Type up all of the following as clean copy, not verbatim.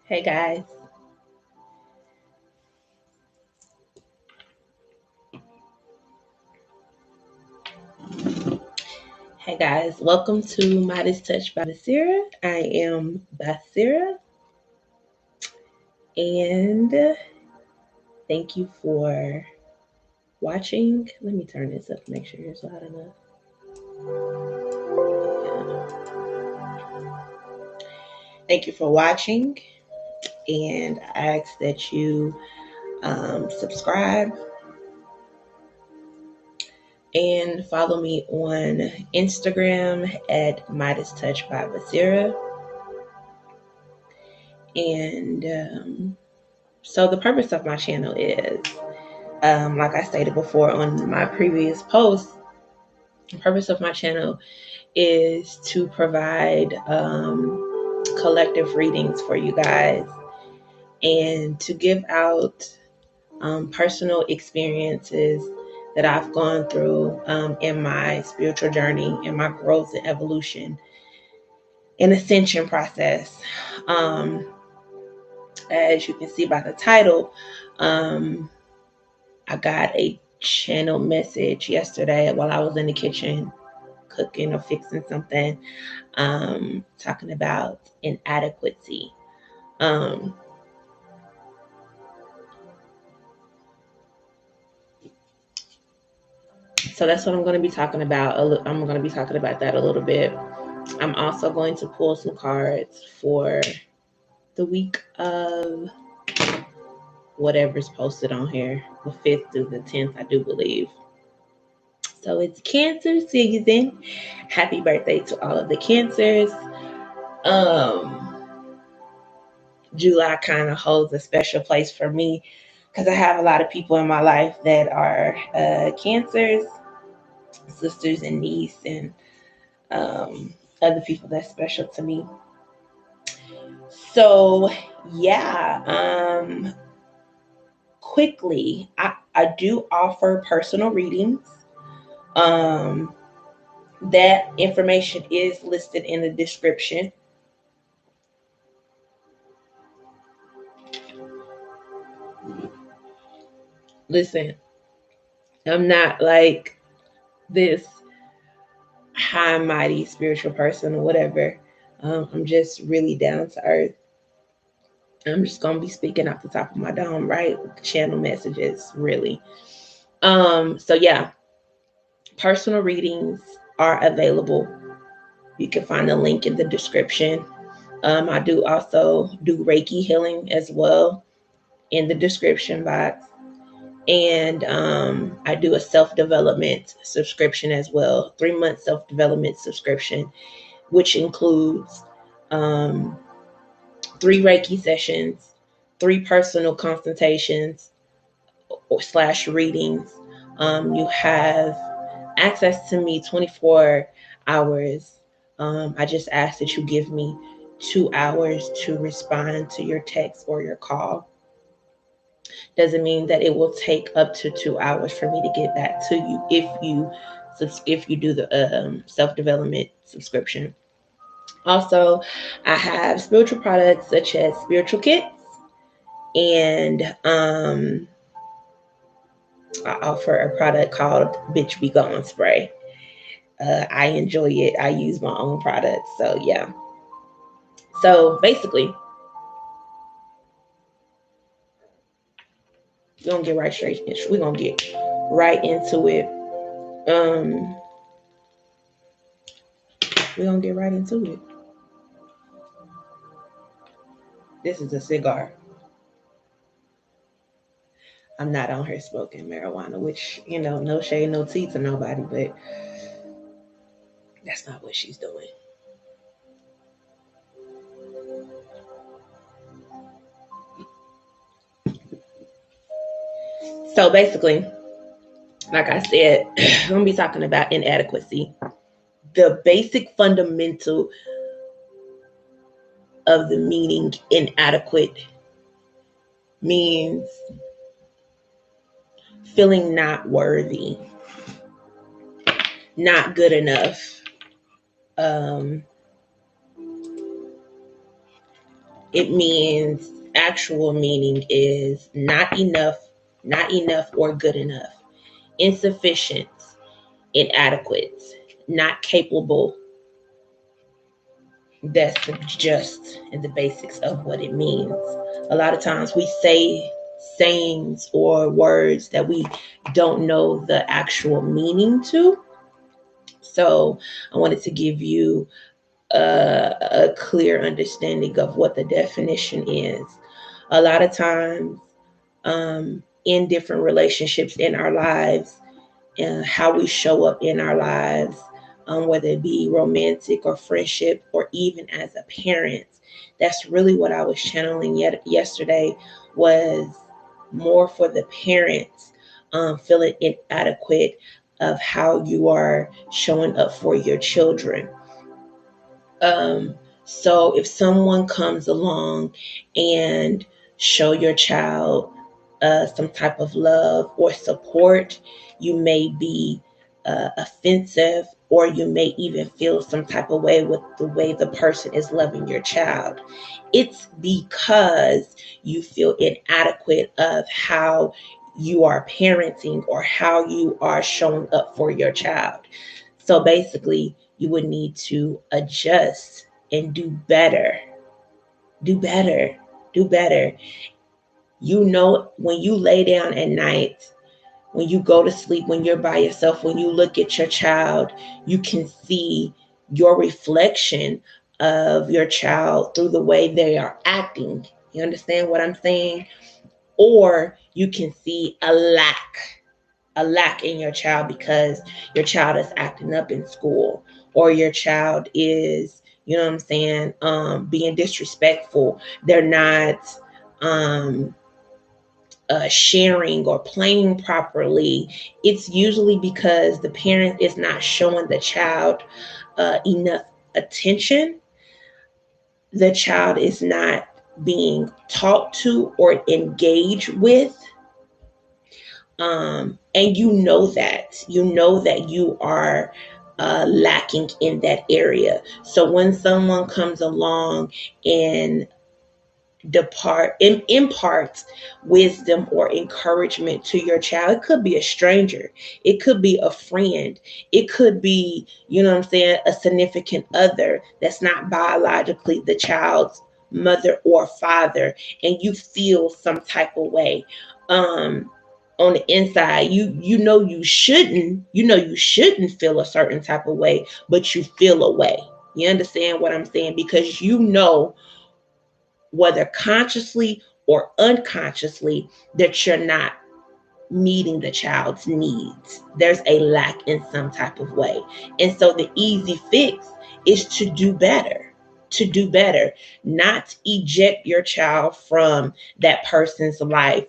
Hey guys. Hey guys. Welcome to Midas Touch by Basira. I am Basira and thank you for watching. Let me turn this up to make sure it's loud enough. Thank you for watching and I ask that you subscribe and follow me on Instagram at Midas Touch by Basira. And so the purpose of my channel is like I stated before on my previous post, the purpose of my channel is to provide collective readings for you guys and to give out personal experiences that I've gone through in my spiritual journey, in my growth and evolution and ascension process. As you can see by the title, I got a channel message yesterday while I was in the kitchen cooking or fixing something, talking about inadequacy. Um, so that's what I'm going to be talking about. I'm going to be talking about that a little bit. I'm also going to pull some cards for the week of whatever's posted on here, the 5th through the 10th, I do believe. So it's Cancer season. Happy birthday to all of the Cancers. July kind of holds a special place for me because I have a lot of people in my life that are Cancers, sisters and niece, and other people that's special to me. So yeah, quickly, I do offer personal readings. Um, that information is listed in the description. Listen, I'm not like this high mighty spiritual person or whatever. I'm just really down to earth. I'm just gonna be speaking off the top of my dome, right? Channel messages, really. So yeah, personal readings are available. You can find the link in the description. I do also do Reiki healing as well in the description box. And I do a self-development subscription as well, 3-month self-development subscription, which includes 3 Reiki sessions, 3 personal consultations or slash readings. You have access to me 24 hours. I just ask that you give me 2 hours to respond to your text or your call. Doesn't mean that it will take up to 2 hours for me to get back to you if you do the self-development subscription. Also, I have spiritual products such as spiritual kits, and I offer a product called Bitch Be Gone Spray. I enjoy it. I use my own products. So, yeah. So, basically, we're going to get right straight. We're going to get right into it. We're going to get right into it. This is a cigar. I'm not on her smoking marijuana, which, no shade, no tea to nobody, but that's not what she's doing. So basically, like I said, I'm going to be talking about inadequacy. The basic fundamental of the meaning inadequate means feeling not worthy, not good enough, um, it means, actual meaning is not enough, not enough or good enough, insufficient, inadequate, not capable. That's just in the basics of what it means. A lot of times we say sayings or words that we don't know the actual meaning to. So I wanted to give you a clear understanding of what the definition is. A lot of times, in different relationships in our lives, and how we show up in our lives, whether it be romantic or friendship or even as a parent. That's really what I was channeling yesterday, was more for the parents, feeling inadequate of how you are showing up for your children. So if someone comes along and show your child some type of love or support, you may be offensive, or you may even feel some type of way with the way the person is loving your child. It's because you feel inadequate of how you are parenting or how you are showing up for your child. So basically, you would need to adjust and do better. Do better. Do better. You know, when you lay down at night, when you go to sleep, when you're by yourself, when you look at your child, you can see your reflection of your child through the way they are acting. You understand what I'm saying? Or you can see a lack in your child because your child is acting up in school, or your child is, you know what I'm saying, being disrespectful. They're not um, sharing or playing properly. It's usually because the parent is not showing the child enough attention. The child is not being talked to or engaged with. And you know that you are lacking in that area. So when someone comes along and imparts wisdom or encouragement to your child, it could be a stranger, it could be a friend, it could be, you know what I'm saying, a significant other that's not biologically the child's mother or father, and you feel some type of way. On the inside, you shouldn't feel a certain type of way, but you feel a way. You understand what I'm saying? Because you know, whether consciously or unconsciously, that you're not meeting the child's needs. There's a lack in some type of way. And so the easy fix is to do better, not eject your child from that person's life,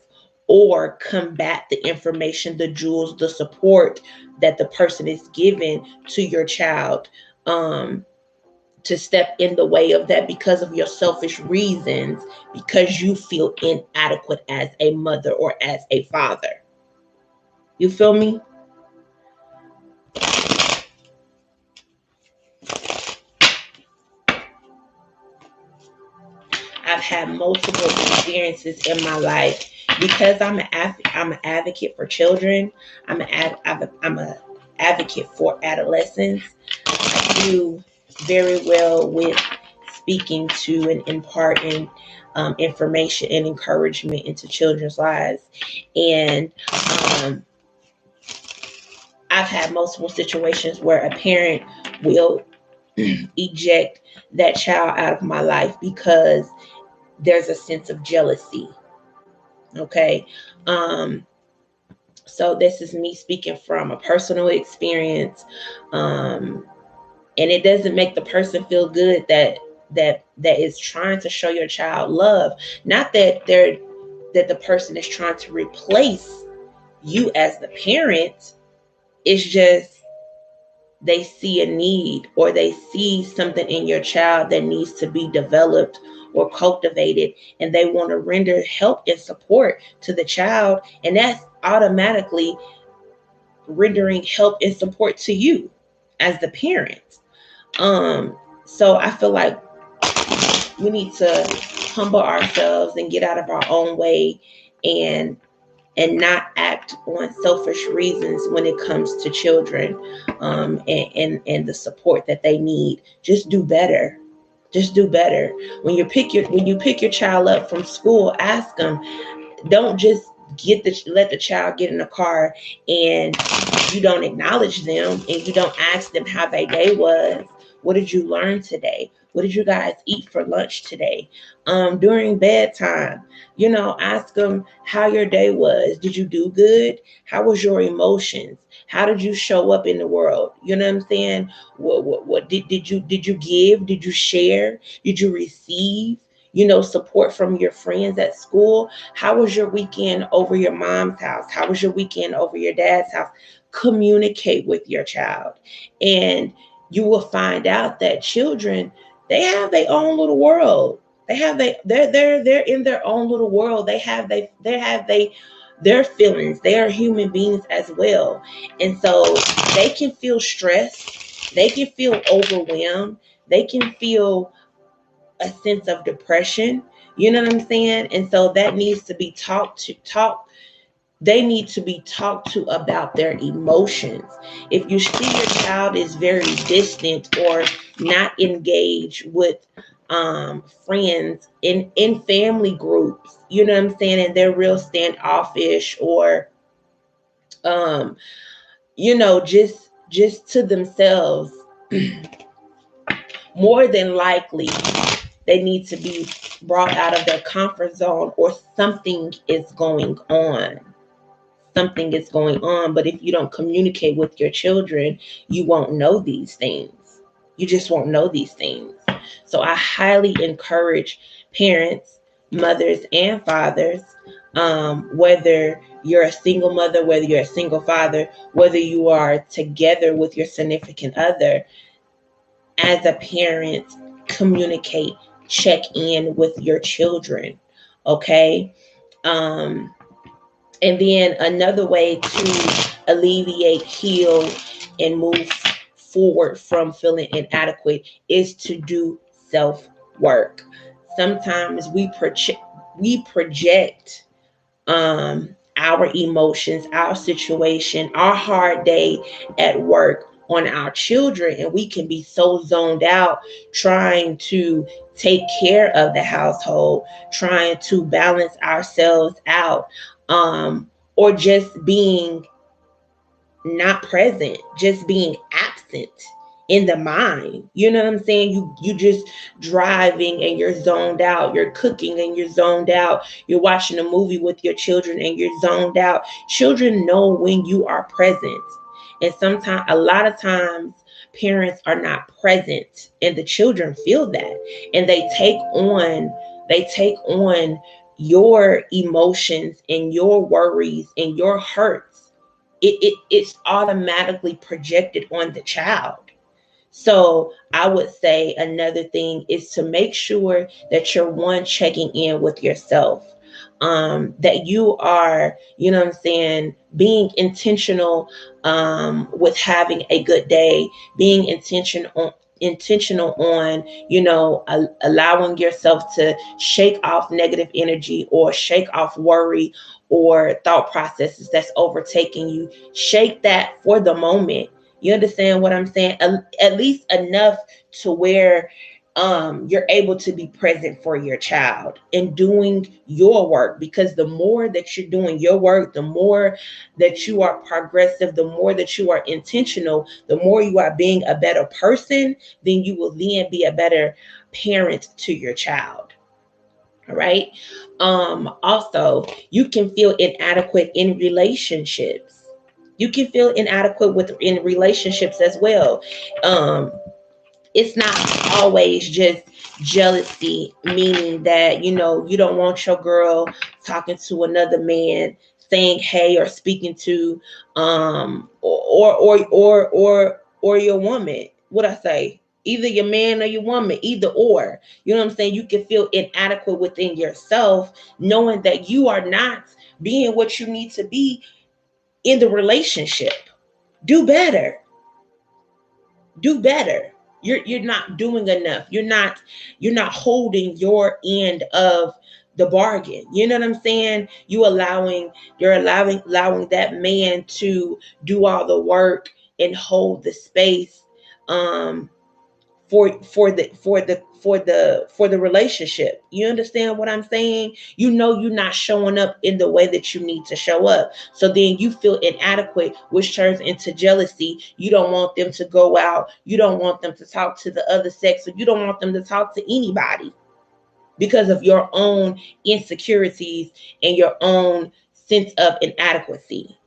or combat the information, the jewels, the support that the person is giving to your child. To step in the way of that because of your selfish reasons, because you feel inadequate as a mother or as a father. You feel me? I've had multiple experiences in my life because I'm an advocate for children. I'm a advocate for adolescents. I do very well with speaking to and imparting information and encouragement into children's lives. And I've had multiple situations where a parent will eject that child out of my life because there's a sense of jealousy. Okay. So this is me speaking from a personal experience. And it doesn't make the person feel good that is trying to show your child love. Not that the person is trying to replace you as the parent. It's just they see a need, or they see something in your child that needs to be developed or cultivated, and they want to render help and support to the child, and that's automatically rendering help and support to you as the parent. So I feel like we need to humble ourselves and get out of our own way, and not act on selfish reasons when it comes to children, and the support that they need. Just do better. Just do better. When you pick your child up from school, ask them. Don't just let the child get in the car and you don't acknowledge them and you don't ask them how their day was. What did you learn today? What did you guys eat for lunch today? During bedtime, ask them how your day was. Did you do good? How was your emotions? How did you show up in the world? You know what I'm saying? What did you give? Did you share? Did you receive? Support from your friends at school. How was your weekend over your mom's house? How was your weekend over your dad's house? Communicate with your child, and you will find out that children, they have their own little world. They have they're in their own little world. They have their feelings. They are human beings as well, and so they can feel stressed. They can feel overwhelmed. They can feel a sense of depression. You know what I'm saying? And so that needs to be they need to be talked to about their emotions. If you see your child is very distant or not engaged with friends in family groups, you know what I'm saying, and they're real standoffish, or um, just to themselves, more than likely they need to be brought out of their comfort zone, or something is going on. But if you don't communicate with your children, you won't know these things. You just won't know these things. So I highly encourage parents, mothers, and fathers, whether you're a single mother, whether you're a single father, whether you are together with your significant other, as a parent, communicate, check in with your children. Okay. And then another way to alleviate, heal, and move forward from feeling inadequate is to do self work. Sometimes we project our emotions, our situation, our hard day at work on our children, and we can be so zoned out trying to take care of the household, trying to balance ourselves out, or just being not present, just being absent in the mind. You know what I'm saying? You just driving and you're zoned out. You're cooking and you're zoned out. You're watching a movie with your children and you're zoned out. Children know when you are present. And sometimes, a lot of times, parents are not present and the children feel that, and they take on your emotions and your worries and your hurts. It's automatically projected on the child. So I would say another thing is to make sure that you're one, checking in with yourself. That you are, you know what I'm saying, being intentional with having a good day, being intentional on, allowing yourself to shake off negative energy or shake off worry or thought processes that's overtaking you. Shake that for the moment. You understand what I'm saying? At least enough to where you're able to be present for your child and doing your work, because the more that you're doing your work, the more that you are progressive, the more that you are intentional, the more you are being a better person, then you will then be a better parent to your child. All right. Also, you can feel inadequate in relationships. You can feel inadequate in relationships as well. It's not always just jealousy, meaning that you don't want your girl talking to another man, saying hey, or speaking to or your woman. What I say? Either your man or your woman, either or. You know what I'm saying? You can feel inadequate within yourself, knowing that you are not being what you need to be in the relationship. Do better. Do better. You're not doing enough. You're not holding your end of the bargain. You know what I'm saying? You're allowing that man to do all the work and hold the space um for the relationship. You understand what I'm saying? You know you're not showing up in the way that you need to show up. So then you feel inadequate, which turns into jealousy. You don't want them to go out. You don't want them to talk to the other sex, or you don't want them to talk to anybody because of your own insecurities and your own sense of inadequacy.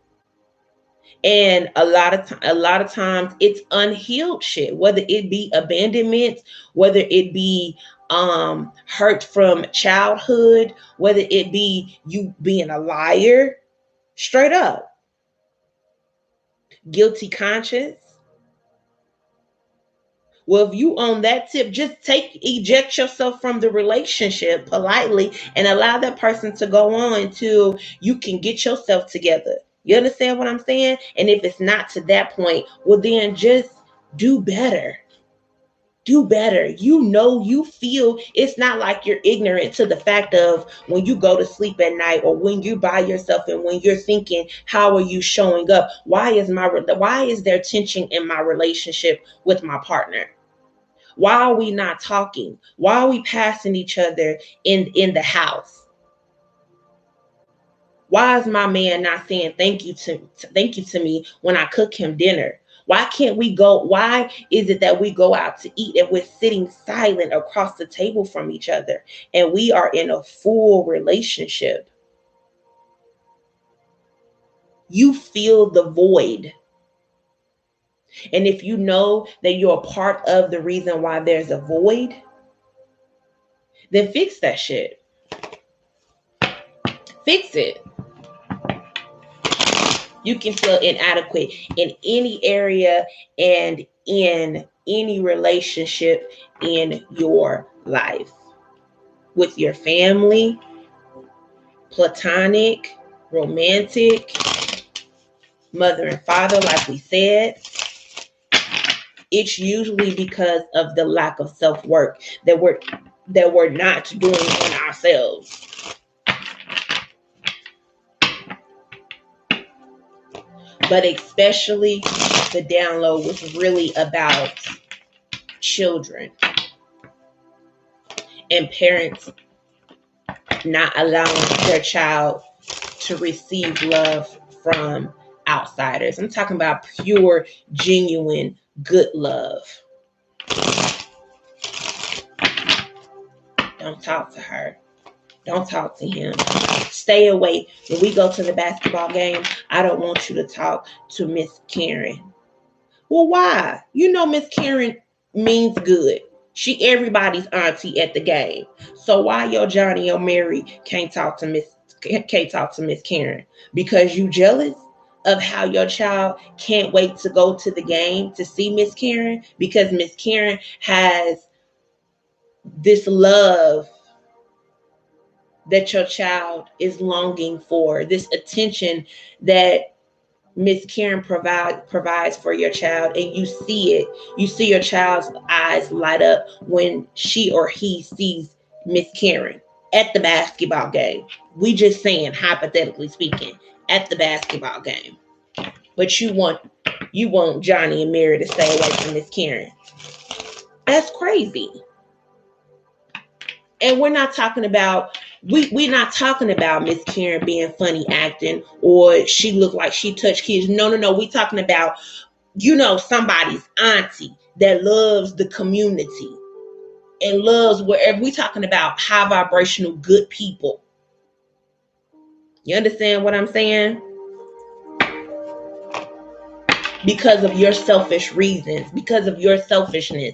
And a lot of times it's unhealed shit, whether it be abandonment, whether it be hurt from childhood, whether it be you being a liar, straight up, guilty conscience. Well, if you on that tip, just eject yourself from the relationship politely and allow that person to go on until you can get yourself together. You understand what I'm saying? And if it's not to that point, well, then just do better. Do better. You know, you feel it's not like you're ignorant to the fact of when you go to sleep at night or when you by yourself and when you're thinking, how are you showing up? Why is there tension in my relationship with my partner? Why are we not talking? Why are we passing each other in the house? Why is my man not saying thank you to me when I cook him dinner? Why can't we go? Why is it that we go out to eat and we're sitting silent across the table from each other and we are in a full relationship? You feel the void. And if you know that you're a part of the reason why there's a void, then fix that shit. Fix it. You can feel inadequate in any area and in any relationship in your life, with your family, platonic, romantic, mother and father, like we said. It's usually because of the lack of self-work that we're not doing on ourselves. But especially the download was really about children and parents not allowing their child to receive love from outsiders. I'm talking about pure, genuine, good love. Don't talk to her. Don't talk to him. Stay away. When we go to the basketball game, I don't want you to talk to Miss Karen. Well, why? You know Miss Karen means good. She everybody's auntie at the game. So why your Johnny or Mary can't talk to Miss Karen? Because you jealous of how your child can't wait to go to the game to see Miss Karen, because Miss Karen has this love that your child is longing for, this attention that Miss Karen provides for your child, and you see it. You see your child's eyes light up when she or he sees Miss Karen at the basketball game. We just saying, hypothetically speaking, at the basketball game. But you want Johnny and Mary to stay away from Miss Karen. That's crazy. And we're not talking about we're not talking about Miss Karen being funny acting or she looked like she touched kids. No. We're talking about, somebody's auntie that loves the community and loves wherever. We're talking about high vibrational good people. You understand what I'm saying? Because of your selfish reasons, because of your selfishness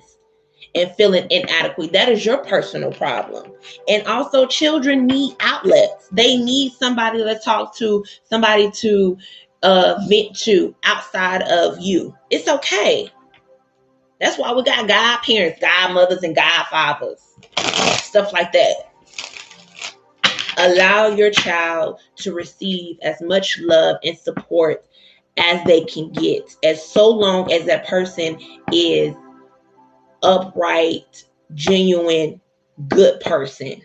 and feeling inadequate. That is your personal problem. And also, children need outlets. They need somebody to talk to, somebody to vent to outside of you. It's okay. That's why we got godparents, godmothers, and godfathers. Stuff like that. Allow your child to receive as much love and support as they can get, as so long as that person is upright, genuine, good person.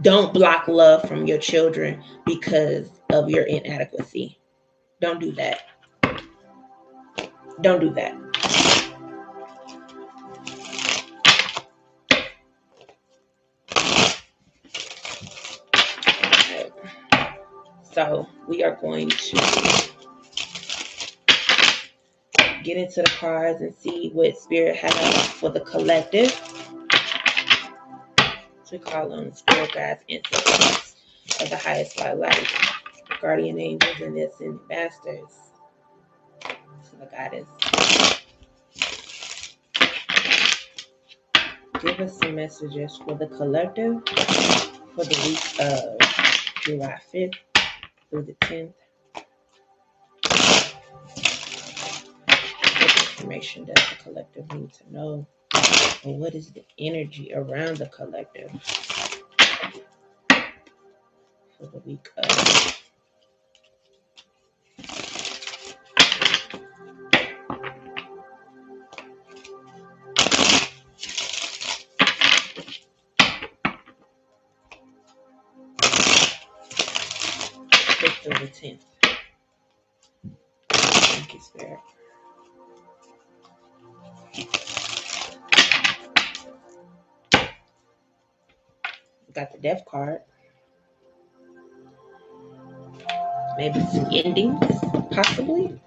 Don't block love from your children because of your inadequacy. Don't do that. Don't do that. Okay. So we are going to get into the cards and see what Spirit has for the collective. To call on spirit guides, ancestors of the highest light, guardian angels, and ascended masters. To the goddess. Give us some messages for the collective for the week of July 5th through the 10th. What information does the collective need to know? And what is the energy around the collective for the week of through the 10th? Thank you, Spirit. We got the Death card. Maybe some endings, possibly.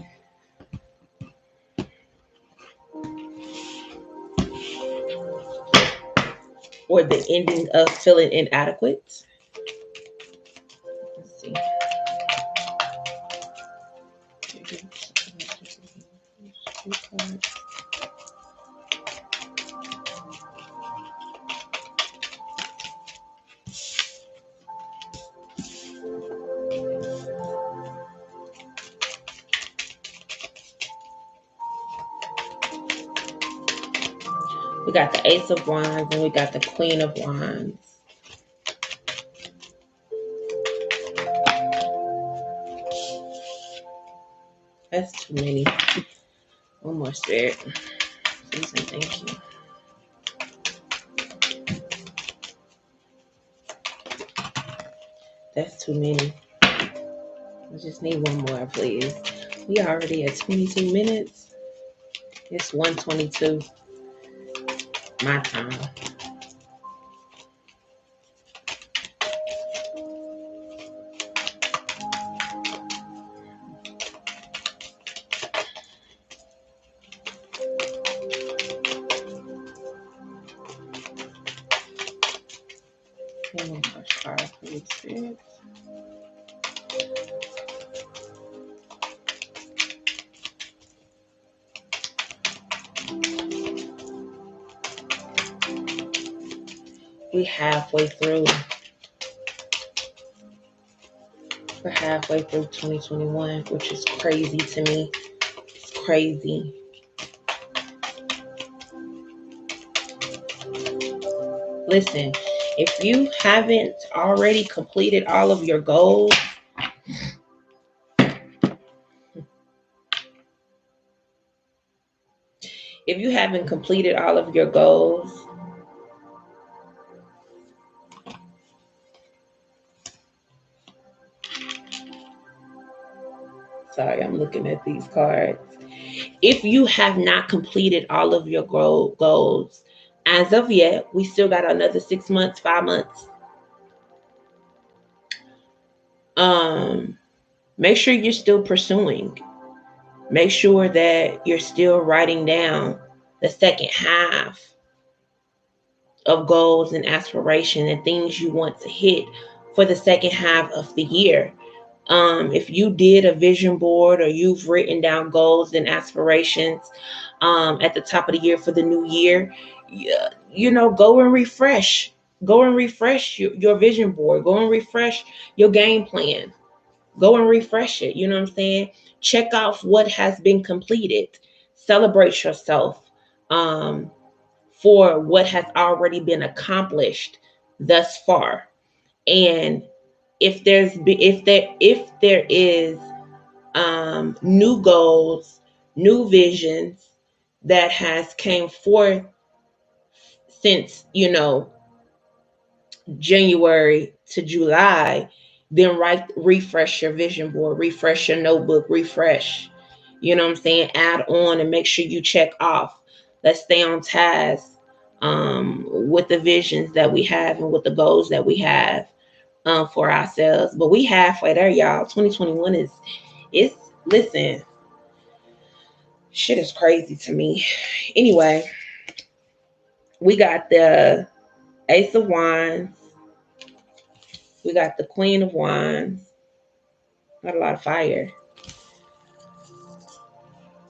Or the ending of feeling inadequate. Let's see. We got the Ace of Wands and we got the Queen of Wands. That's too many. One more, Spirit. Please and thank you. That's too many. I just need one more, please. We already at 22 minutes. It's 1:22. My time. One more card, please, Spirit. We halfway through. We're halfway through 2021, which is crazy to me. It's crazy. Listen, if you haven't already completed all of your goals, if you haven't completed all of your goals, sorry, I'm looking at these cards. If you have not completed all of your goals, as of yet, we still got another 6 months, 5 months. Make sure you're still pursuing. Make sure that you're still writing down the second half of goals and aspiration and things you want to hit for the second half of the year. If you did a vision board or you've written down goals and aspirations at the top of the year for the new year, go and refresh. Go and refresh your vision board. Go and refresh your game plan. Go and refresh it. You know what I'm saying? Check off what has been completed. Celebrate yourself for what has already been accomplished thus far. And if there is new goals, new visions that has came forth since, January to July, then refresh your vision board, refresh your notebook, refresh. You know what I'm saying? Add on and make sure you check off. Let's stay on task with the visions that we have and with the goals that we have for ourselves. But we halfway there, y'all. 2021 it's listen, shit is crazy to me. Anyway, we got the Ace of Wands. We got the Queen of Wands. Not a lot of fire.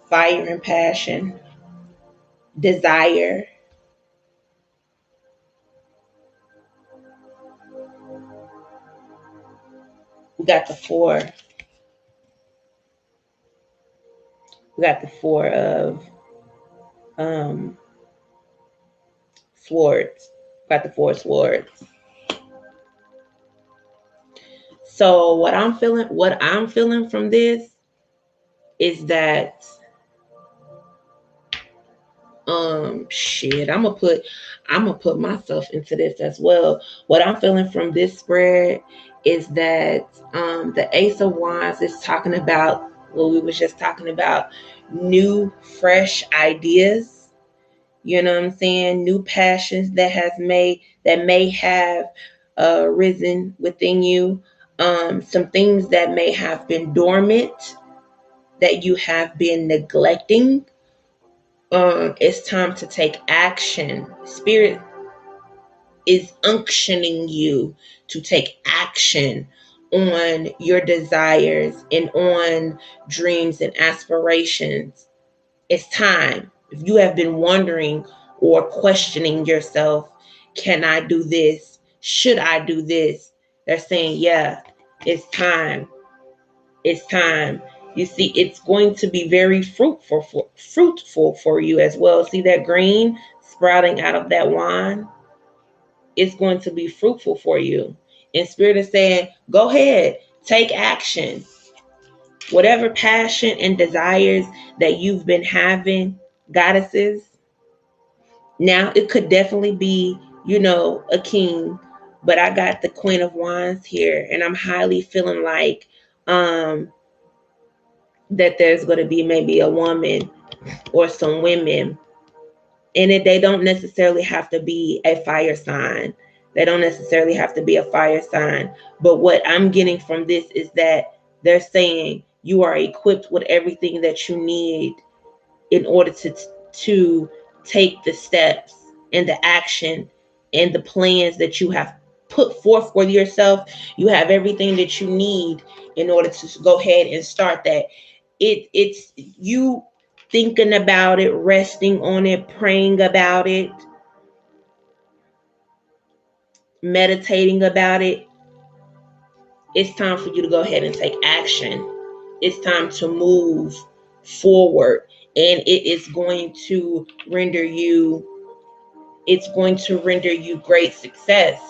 Fire and passion. Desire. We got the four. We got the four of swords. We got the four swords. So what I'm feeling from this is that I'm gonna put myself into this as well. What I'm feeling from this spread is that the Ace of Wands is talking about what we was just talking about, new fresh ideas, you know what I'm saying, new passions that may have risen within you, some things that may have been dormant that you have been neglecting. It's time to take action. Spirit is unctioning you to take action on your desires and on dreams and aspirations. It's time. If you have been wondering or questioning yourself, can I do this? Should I do this? They're saying, yeah, it's time. It's time. You see, it's going to be very fruitful for you as well. See that green sprouting out of that wand? It's going to be fruitful for you. And Spirit is saying, go ahead, take action. Whatever passion and desires that you've been having, goddesses, now it could definitely be, a king, but I got the Queen of Wands here, and I'm highly feeling like that there's going to be maybe a woman or some women, and they don't necessarily have to be a fire sign. They don't necessarily have to be a fire sign. But what I'm getting from this is that they're saying you are equipped with everything that you need in order to take the steps and the action and the plans that you have put forth for yourself. You have everything that you need in order to go ahead and start that. It's you thinking about it, resting on it, praying about it, meditating about it. It's time for you to go ahead and take action. It's time to move forward, and it's going to render you great success,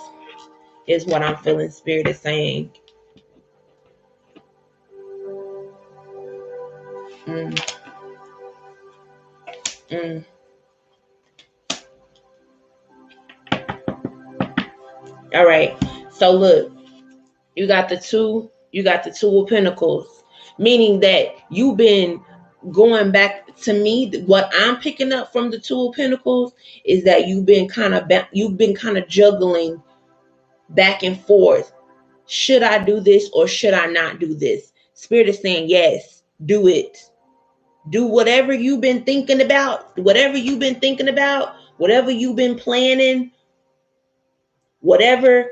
is what I'm feeling Spirit is saying. Mm. Mm. All right. So look, you got the two of Pentacles, meaning that you've been going back. To me, what I'm picking up from the Two of Pentacles is that you've been kind of juggling back and forth. Should I do this or should I not do this? Spirit is saying, yes, do it. Do whatever you've been thinking about, whatever you've been planning, whatever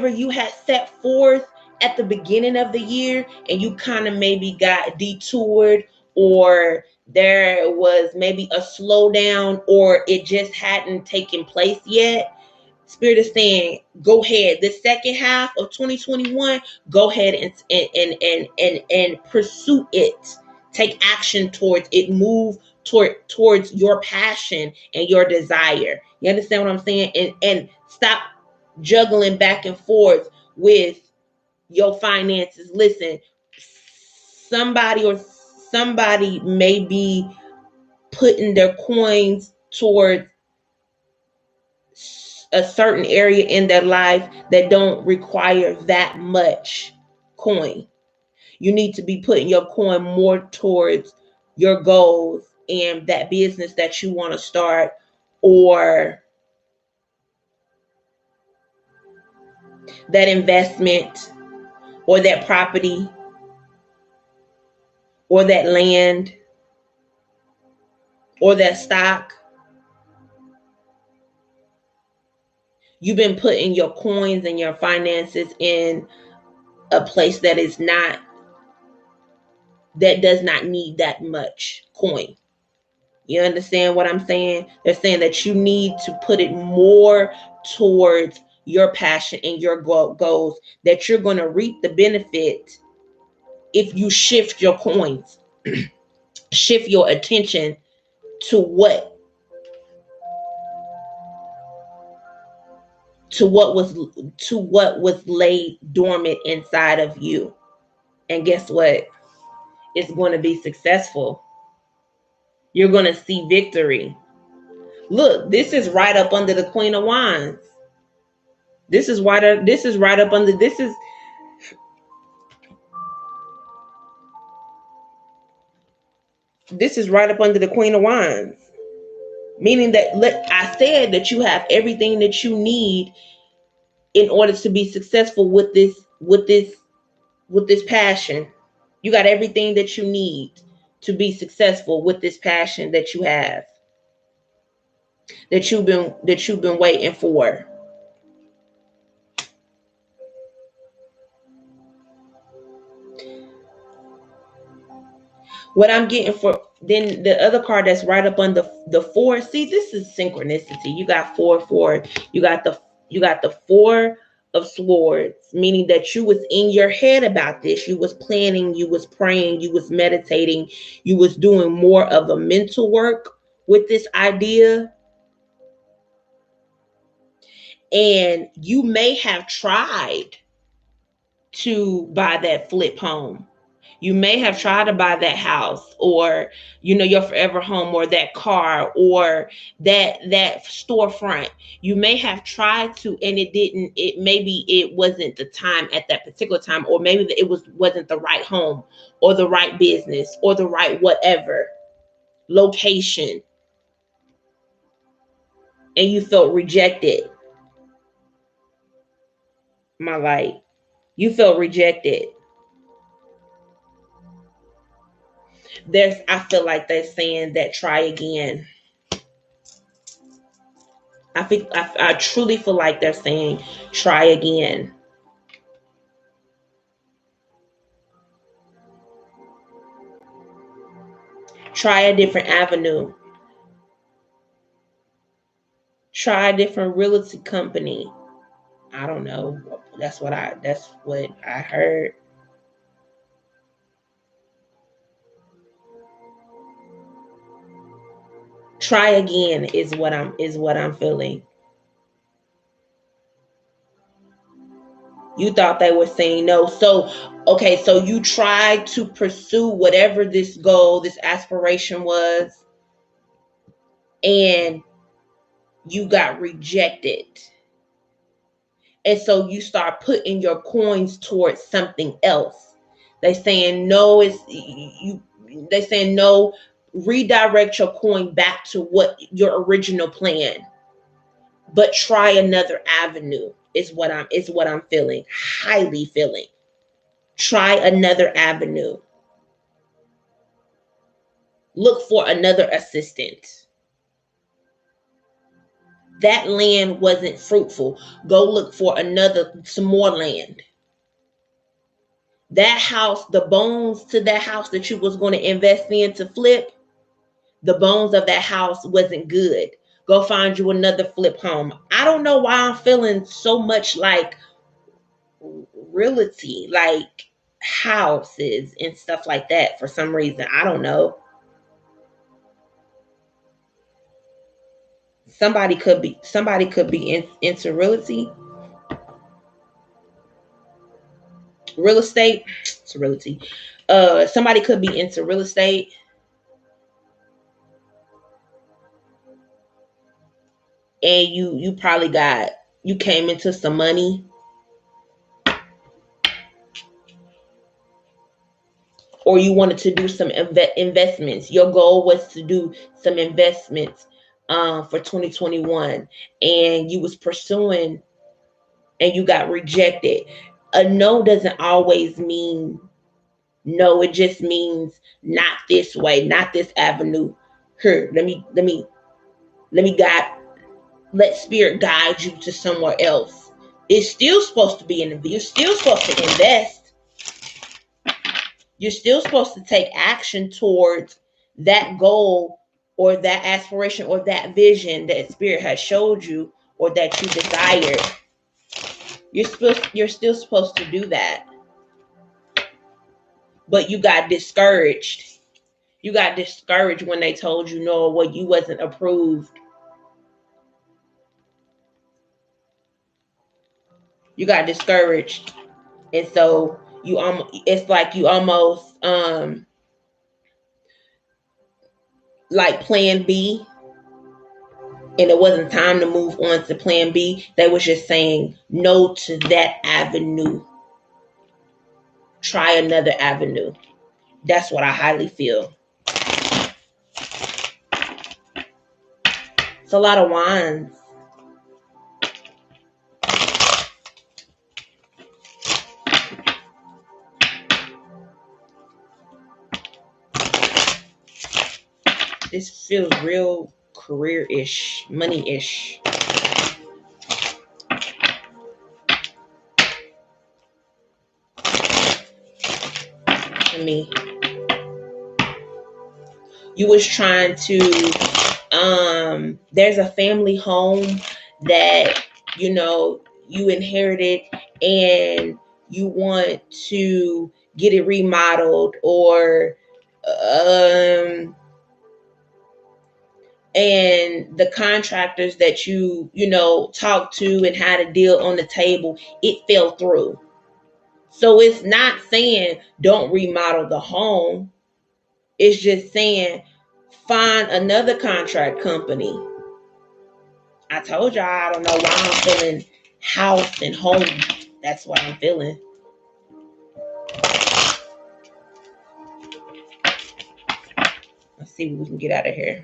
you had set forth at the beginning of the year, and you kind of maybe got detoured, or there was maybe a slowdown, or it just hadn't taken place yet. Spirit is saying, go ahead. The second half of 2021, go ahead and pursue it. Take action towards it. Move towards your passion and your desire. You understand what I'm saying? And stop juggling back and forth with your finances. Listen, somebody may be putting their coins towards a certain area in their life that don't require that much coin. You need to be putting your coin more towards your goals and that business that you want to start, or that investment, or that property, or that land, or that stock. You've been putting your coins and your finances in a place that is not, that does not need that much coin. You understand what I'm saying? They're saying that you need to put it more towards your passion and your goals, that you're going to reap the benefit if you shift your coins, shift your attention to what was laid dormant inside of you. And guess what? It's going to be successful. You're going to see victory. Look, this is right up under the Queen of Wands. This is right up under, this is right up under the Queen of Wands. Meaning that, I said that you have everything that you need in order to be successful with this passion. You got everything that you need to be successful with this passion that you have, that you've been waiting for. What I'm getting for, then the other card that's right up on the four. See, this is synchronicity. You got 4. You got the 4 of swords, meaning that you was in your head about this. You was planning, you was praying, you was meditating, you was doing more of a mental work with this idea. And you may have tried to buy that flip home. You may have tried to buy that house, or your forever home, or that car, or that storefront. You may have tried to, and maybe it wasn't the time at that particular time, or maybe it wasn't the right home, or the right business, or the right whatever location, and you felt rejected. My light, you felt rejected. I feel like they're saying that try again. I truly feel like they're saying try again. Try a different avenue. Try a different realty company. I don't know. That's what I heard. Try again is what I'm feeling. You thought they were saying no. So, okay, so you tried to pursue whatever this goal, this aspiration was, and you got rejected. And so you start putting your coins towards something else. They saying no, they saying no, redirect your coin back to what your original plan. But try another avenue is what I'm feeling, highly feeling. Try another avenue. Look for another assistant. That land wasn't fruitful. Go look for some more land. That house, the bones to that house that you was going to invest in to flip, the bones of that house wasn't good. Go find you another flip home. I don't know why I'm feeling so much like realty, like houses and stuff like that for some reason. I don't know. Somebody could be into realty. Real estate. It's realty. Somebody could be into real estate. and you probably you came into some money, or you wanted to do some investments. Your goal was to do some investments for 2021, and you was pursuing and you got rejected. A no doesn't always mean no. It just means not this way, not this avenue. Here, let me guide, let spirit guide you to somewhere else. It's still supposed to be you're still supposed to invest. You're still supposed to take action towards that goal or that aspiration or that vision that spirit has showed you or that you desired. You're still supposed to do that. But you got discouraged. You got discouraged when they told you no, well, you wasn't approved. You got discouraged. And so it's like you almost like plan B, and it wasn't time to move on to plan B. They was just saying no to that avenue. Try another avenue. That's what I highly feel. It's a lot of wands. This feels real career-ish, money-ish. To me, you was trying to there's a family home that you inherited, and you want to get it remodeled, or and the contractors that you talked to and had a deal on the table, it fell through. So it's not saying don't remodel the home. It's just saying find another contract company. I told y'all, I don't know why I'm feeling house and home. That's what I'm feeling. Let's see what we can get out of here.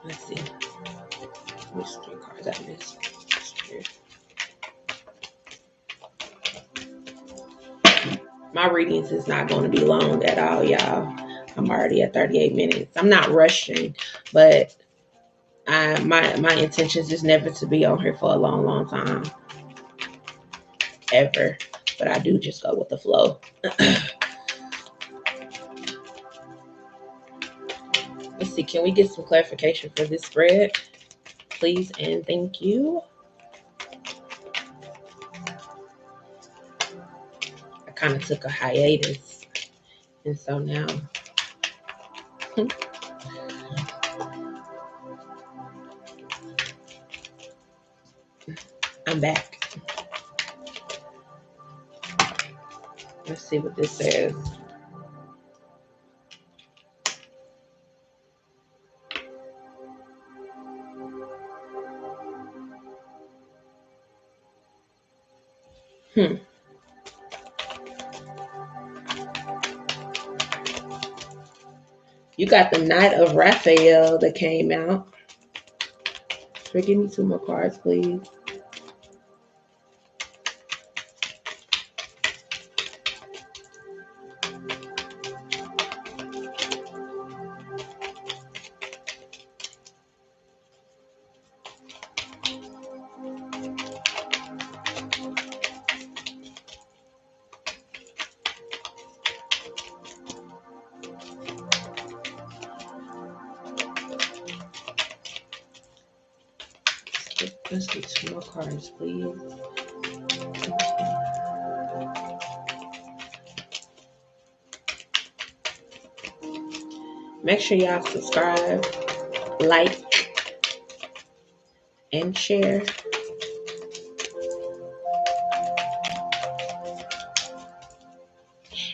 Let's see. Which three cards I missed? My readings is not going to be long at all, y'all. I'm already at 38 minutes. I'm not rushing, but my intentions is never to be on here for a long, long time. Ever. But I do just go with the flow. Let's see. Can we get some clarification for this spread? Please and thank you. I kind of took a hiatus. And so now... I'm back. Let's see what this says. You got the Knight of Raphael that came out. So give me 2 more cards, please. Let's get 2 more cards, please. Make sure y'all subscribe, like, and share.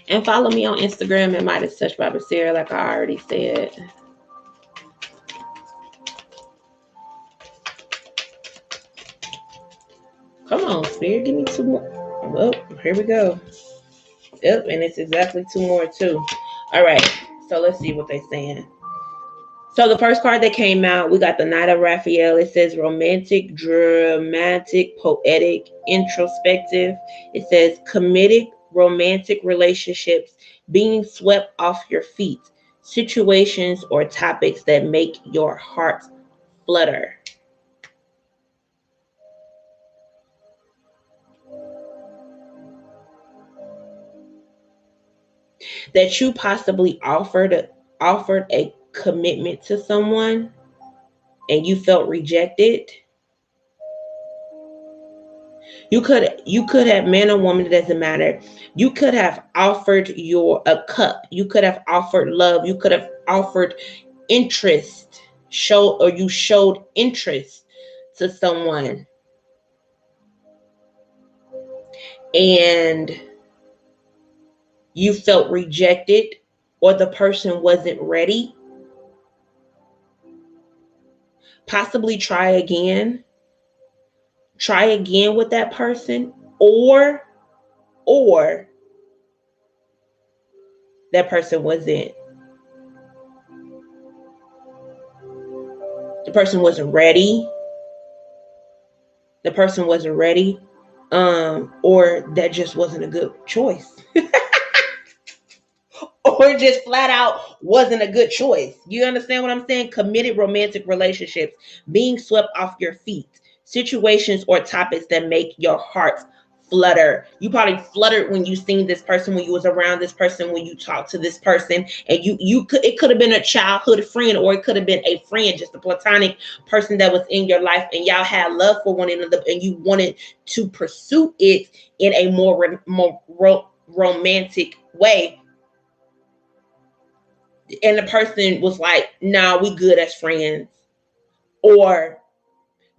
And follow me on Instagram at Midas Touch by Basira, like I already said. Come on, Spirit, give me 2 more. Oh, here we go. Yep, and it's exactly 2 more too. All right, so let's see what they're saying. So the first card that came out, we got the Knight of Raphael. It says romantic, dramatic, poetic, introspective. It says committed romantic relationships being swept off your feet, situations or topics that make your heart flutter. That you possibly offered a commitment to someone and you felt rejected. You could have, man or woman, it doesn't matter. You could have offered a cup. You could have offered love. You could have offered interest. You showed interest to someone, and you felt rejected, or the person wasn't ready. Possibly try again. Try again with that person, or that person wasn't the person wasn't ready. The person wasn't ready. Or that just wasn't a good choice. Or just flat out wasn't a good choice. You understand what I'm saying? Committed romantic relationships, being swept off your feet, situations or topics that make your heart flutter. You probably fluttered when you seen this person, when you was around this person, when you talked to this person, and it could have been a childhood friend, or it could have been a friend, just a platonic person that was in your life, and y'all had love for one another, and you wanted to pursue it in a more romantic way, and the person was like, nah, we good as friends. Or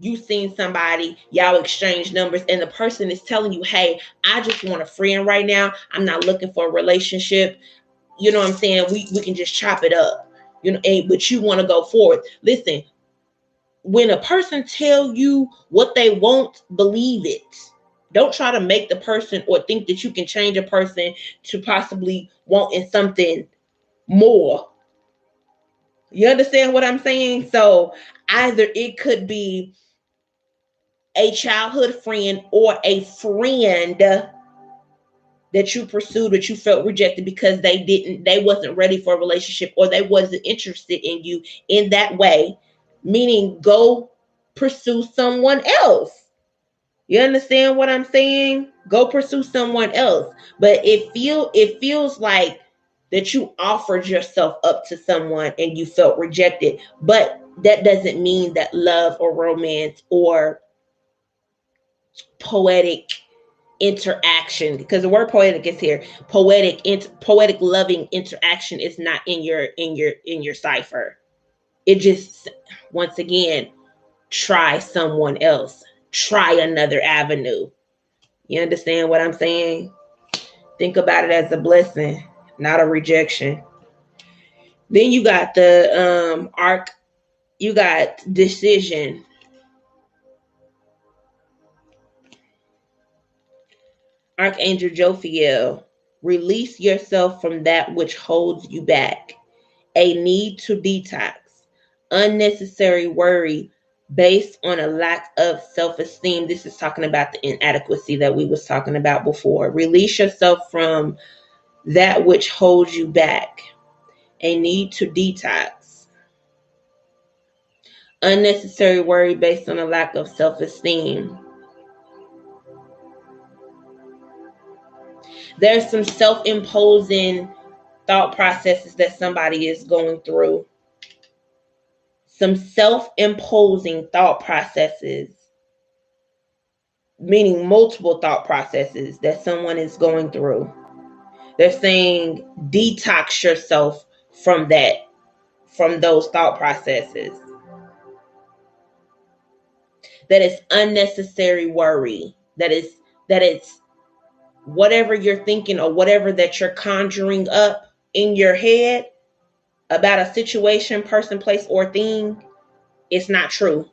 you seen somebody, y'all exchange numbers, and the person is telling you, hey, I just want a friend right now. I'm not looking for a relationship. You know what I'm saying? We can just chop it up. But you want to go forward. Listen, when a person tell you what they want, believe it. Don't try to make the person or think that you can change a person to possibly wanting something more. You understand what I'm saying? So either it could be a childhood friend or a friend that you pursued, that you felt rejected because they wasn't ready for a relationship, or they wasn't interested in you in that way, meaning go pursue someone else. You understand what I'm saying? Go pursue someone else. But it feels like that you offered yourself up to someone and you felt rejected. But that doesn't mean that love or romance or poetic interaction, because the word poetic is here. Poetic loving interaction is not in your cipher. It just, once again, try someone else. Try another avenue. You understand what I'm saying? Think about it as a blessing, not a rejection. Then you got the arc. You got decision. Archangel Jophiel, release yourself from that which holds you back. A need to detox. Unnecessary worry based on a lack of self-esteem. This is talking about the inadequacy that we was talking about before. Release yourself from that which holds you back. A need to detox. Unnecessary worry based on a lack of self-esteem. There's some self-imposing thought processes that somebody is going through. Some self-imposing thought processes, meaning multiple thought processes that someone is going through. They're saying detox yourself from those thought processes. that it's unnecessary worry, that it's whatever you're thinking or whatever that you're conjuring up in your head about a situation, person, place, or thing, it's not true.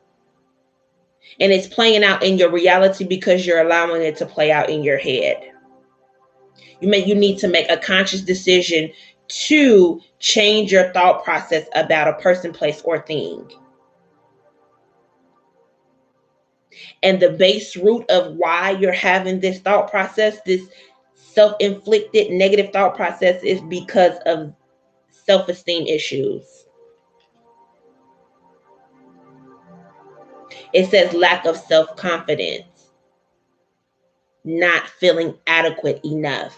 And it's playing out in your reality because you're allowing it to play out in your head. You need to make a conscious decision to change your thought process about a person, place, or thing. And the base root of why you're having this thought process, this self-inflicted negative thought process, is because of self-esteem issues. It says lack of self-confidence, not feeling adequate enough,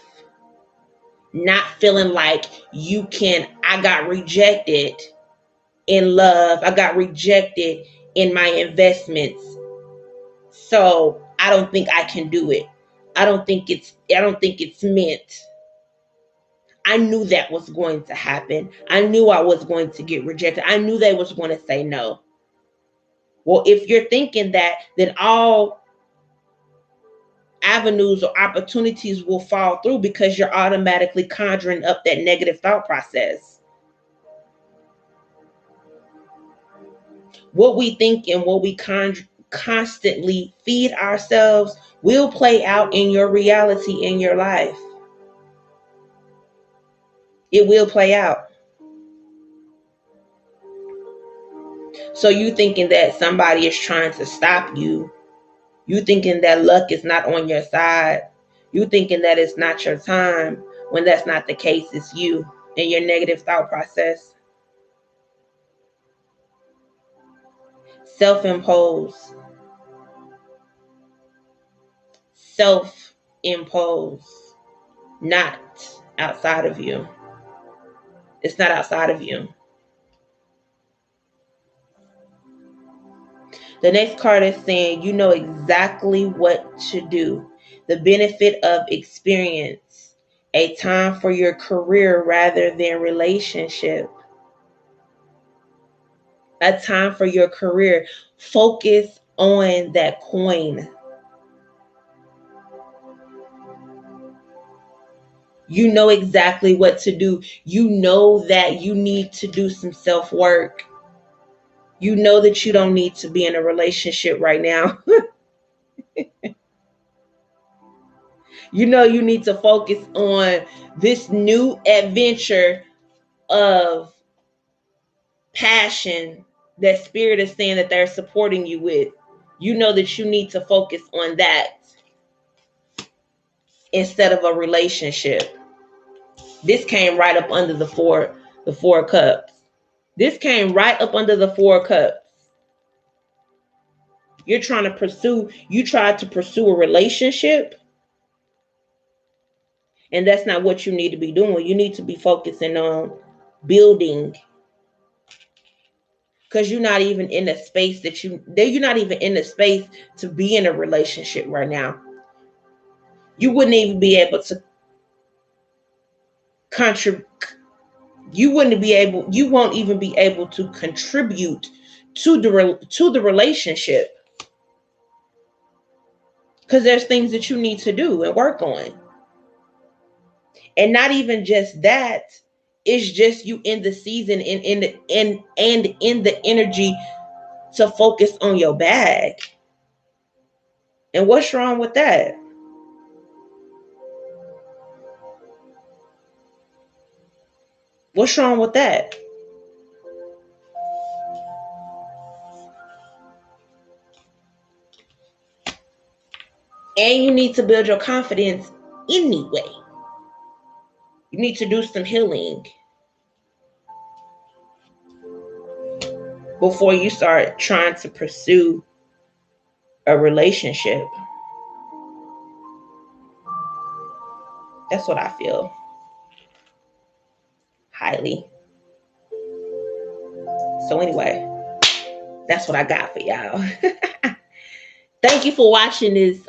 not feeling like you can. I got rejected in love, I got rejected in my investments, so I don't think I can do it. I don't think it's meant. I knew that was going to happen. I knew I was going to get rejected. I knew they was going to say no. Well, if you're thinking that, then all avenues or opportunities will fall through because you're automatically conjuring up that negative thought process. What we think and what we constantly feed ourselves will play out in your reality in your life. It will play out. So you thinking that somebody is trying to stop you, you thinking that luck is not on your side, you thinking that it's not your time, when that's not the case. It's you and your negative thought process. Self-impose. Self-impose. Not outside of you. It's not outside of you. The next card is saying you know exactly what to do. The benefit of experience. A time for your career rather than relationship. A time for your career. Focus on that coin. You know exactly what to do. You know that you need to do some self-work. You know that you don't need to be in a relationship right now. You know you need to focus on this new adventure of passion that spirit is saying that they're supporting you with. You know that you need to focus on that instead of a relationship. This came right up under the four cups. This came right up under the 4 cups. You tried to pursue a relationship, and that's not what you need to be doing. You need to be focusing on building, because you're not even in a space you're not even in a space to be in a relationship right now. You wouldn't even be able to contribute. You won't even be able to contribute to the relationship, because there's things that you need to do and work on. And not even just that, it's just you in the season and in the energy to focus on your bag. And what's wrong with that? What's wrong with that? And you need to build your confidence anyway. You need to do some healing before you start trying to pursue a relationship. That's what I feel. Highly. So anyway, that's what I got for y'all. Thank you for watching this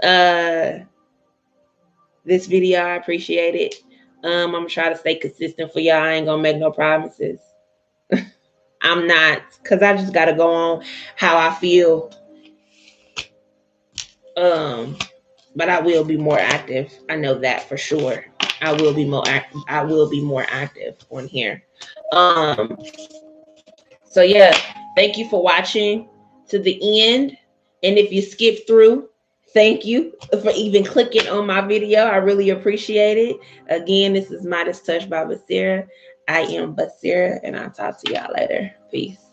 video. I appreciate it. I'm gonna try to stay consistent for y'all. I ain't gonna make no promises. I'm not, because I just gotta go on how I feel But I will be more active. I know that for sure. I will be more active. I will be more active on here. Um, so yeah, thank you for watching to the end. And if you skip through, thank you for even clicking on my video. I really appreciate it. Again, this is Midas Touch by Basira. I am Basira, and I'll talk to y'all later. Peace.